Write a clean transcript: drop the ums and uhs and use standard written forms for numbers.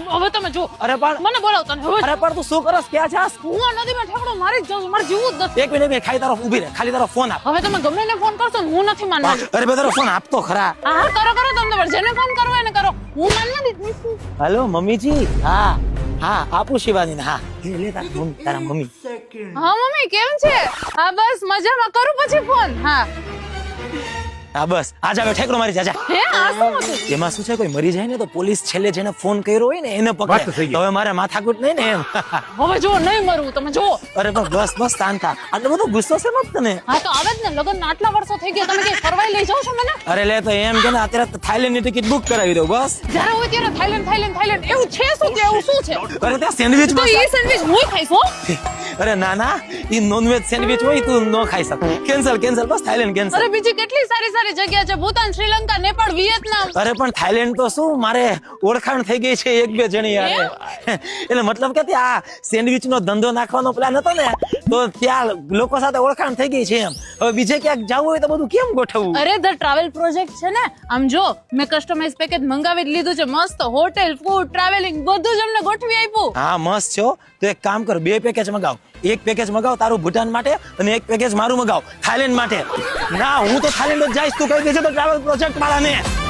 હવે તમે જો અરે પણ મને બોલાવતા ને હવે અરે પણ તું શું કરસ ક્યાં જાસ હું આ નદીમાં ઠેકડો મારી જ જાઉં છું મારે જીવવું જ નથી એક મિનિટ ખાલી તારો ઊભી રહે ખાલી તારો ફોન આપ હવે તમે ગમે એને ફોન કરશો ને હું નથી માનવાની અરે બે તારો ફોન આપ તો ખરા હા કરો કરો તમે તમારે જેને ફોન કરવો એને કરો હું માનવાની જ નથી હેલો મમ્મીજી હા હા આપું શિવાની હા લે તારા મમ્મી હા મમ્મી કેમ છે હા બસ મજામાં કરું પછી ફોન હા હા બસ આજ આવે ઠેકડો મારી જા હે આ શું હતું એમાં શું છે કોઈ મરી જાય ને તો પોલીસ છેલ્લે જેને ફોન કર્યો હોય ને એને પકડે તો હવે મારે માથાકૂટ નહીં ને એમ હવે જો નહીં મરવું તમે જો અરે પણ બસ બસ શાંત થા આટલો બધો ગુસ્સો છે મત તને હા તો આવે જ ને લગન આટલા વર્ષો થઈ ગયા તમે કઈ ફરવાઈ લઈ જાવ છો મને અરે લે તો એમ કે ને અત્યારે થાઈલેન્ડ ની ટિકિટ બુક કરાવી દઉં બસ જ્યારે હોય ત્યારે થાઈલેન્ડ એવું છે શું કે એવું શું છે અરે ત્યાં સેન્ડવિચ તો એ સેન્ડવિચ હું ખાઈશ હો અરે ના ના ઈ નોનવેજ સેન્ડવિચ હોય તું ન ખાઈ શક કેન્સલ બસ થાઈલેન્ડ કેન્સલ અરે બીજી કેટલી સારી જગ્યા છે ભૂતાન શ્રીલંકા નેપાળ વિયેતનામ અરે પણ થાઈલેન્ડ તો શું મારે ઓળખાણ થઈ ગઈ છે એક બે જણી યાર એટલે મતલબ કે ત્યાં સેન્ડવિચ નો ધંધો નાખવાનો પ્લાન હતો ને તો ત્યાં લોકો સાથે ઓળખાણ થઈ ગઈ છે એમ હવે બીજે ક્યાંક જવું હોય તો બધું કેમ ગોઠવવું અરે ધ ટ્રાવેલ પ્રોજેક્ટ છે ને આમ જો મેં કસ્ટમાઇઝ પેકેજ મંગાવી જ લીધું છે મસ્ત હોટેલ ફૂડ ટ્રાવેલિંગ બધું જ અમને ગોઠવી આપ્યું હા મસ્ત છો તો એક કામ કર બે પેકેજ મગાવ એક પેકેજ મગાવ તારું ભૂટાન માટે અને એક પેકેજ મારું મગાવ થાઈલેન્ડ માટે ના હું તો થાઈલેન્ડ જ જઈશ તું કહી દેજે તો ટ્રાવેલ પ્રોજેક્ટ વાળાને